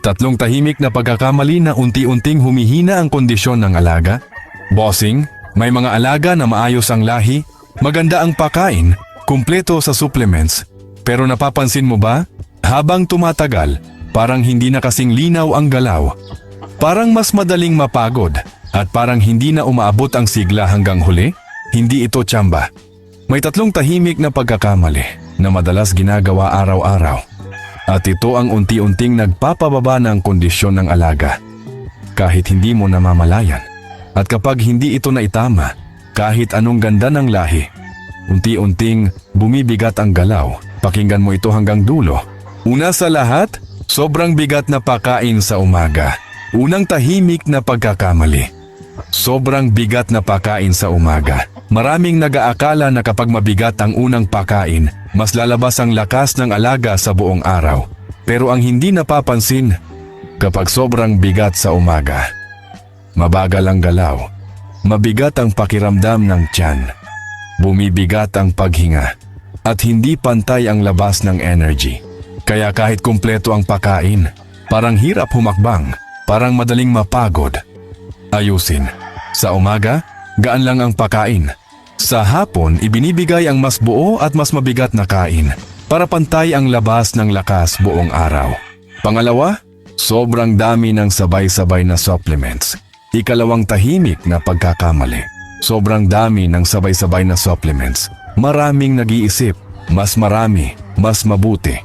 Tatlong tahimik na pagkakamali na unti-unting humihina ang kondisyon ng alaga. Bossing, may mga alaga na maayos ang lahi, maganda ang pakain, kumpleto sa supplements. Pero napapansin mo ba? Habang tumatagal, parang hindi na kasing linaw ang galaw. Parang mas madaling mapagod at parang hindi na umaabot ang sigla hanggang huli. Hindi ito tsamba. May tatlong tahimik na pagkakamali na madalas ginagawa araw-araw. At ito ang unti-unting nagpapababa ng kondisyon ng alaga. Kahit hindi mo namamalayan. At kapag hindi ito naitama, kahit anong ganda ng lahi, unti-unting bumibigat ang galaw. Pakinggan mo ito hanggang dulo. Una sa lahat, sobrang bigat na pakain sa umaga. Unang tahimik na pagkakamali. Sobrang bigat na pakain sa umaga. Maraming nag-aakala na kapag mabigat ang unang pakain, mas lalabas ang lakas ng alaga sa buong araw. Pero ang hindi napapansin, kapag sobrang bigat sa umaga, mabagal ang galaw, mabigat ang pakiramdam ng tiyan, bumibigat ang paghinga, at hindi pantay ang labas ng energy. Kaya kahit kumpleto ang pakain, parang hirap humakbang, parang madaling mapagod. Ayusin. Sa umaga, gaan lang ang pakain. Sa hapon, ibinibigay ang mas buo at mas mabigat na kain para pantay ang labas ng lakas buong araw. Pangalawa, sobrang dami ng sabay-sabay na supplements. Ikalawang tahimik na pagkakamali. Sobrang dami ng sabay-sabay na supplements. Maraming nag-iisip, mas marami, mas mabuti.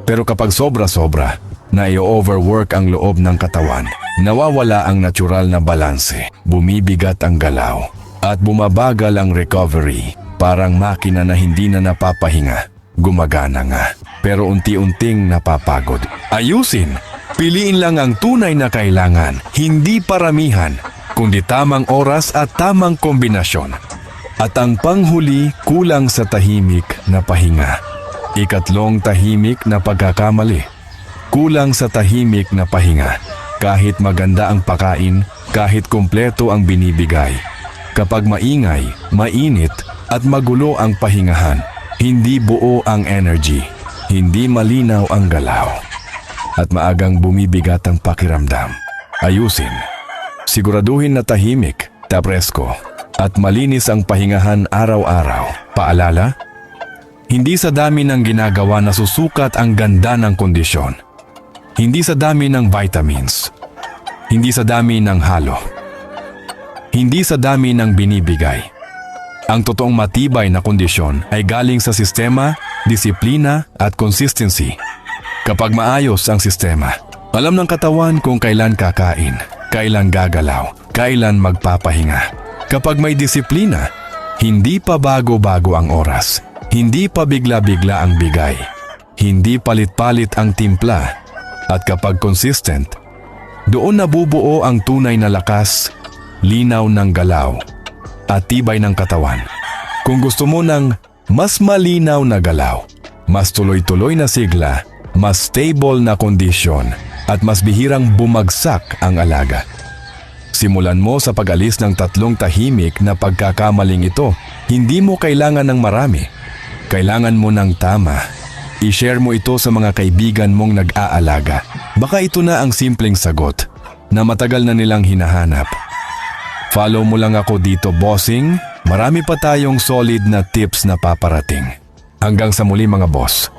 Pero kapag sobra-sobra, na i-overwork ang loob ng katawan, nawawala ang natural na balanse, bumibigat ang galaw, at bumabagal ang recovery. Parang makina na hindi na napapahinga, gumagana nga, pero unti-unting napapagod. Ayusin! Piliin lang ang tunay na kailangan, hindi paramihan, kundi tamang oras at tamang kombinasyon. At ang panghuli, kulang sa tahimik na pahinga. Ikatlong tahimik na pagkakamali. Kulang sa tahimik na pahinga. Kahit maganda ang pakain, kahit kumpleto ang binibigay. Kapag maingay, mainit at magulo ang pahingahan, hindi buo ang energy, hindi malinaw ang galaw, at maagang bumibigat ang pakiramdam. Ayusin. Siguraduhin na tahimik, presko, at malinis ang pahingahan araw-araw. Paalala? Hindi sa dami ng ginagawa nasusukat ang ganda ng kondisyon. Hindi sa dami ng vitamins. Hindi sa dami ng halo. Hindi sa dami ng binibigay. Ang totoong matibay na kondisyon ay galing sa sistema, disiplina at consistency. Kapag maayos ang sistema, alam ng katawan kung kailan kakain, kailan gagalaw, kailan magpapahinga. Kapag may disiplina, hindi pa bago-bago ang oras. Hindi pa bigla-bigla ang bigay. Hindi palit-palit ang timpla. At kapag consistent, doon nabubuo ang tunay na lakas, linaw ng galaw, at tibay ng katawan. Kung gusto mo ng mas malinaw na galaw, mas tuloy-tuloy na sigla, mas stable na kondisyon, at mas bihirang bumagsak ang alaga, simulan mo sa pag-alis ng tatlong tahimik na pagkakamaling ito. Hindi mo kailangan ng marami. Kailangan mo ng tama. I-share mo ito sa mga kaibigan mong nag-aalaga. Baka ito na ang simpleng sagot na matagal na nilang hinahanap. Follow mo lang ako dito, bossing. Marami pa tayong solid na tips na paparating. Hanggang sa muli mga boss.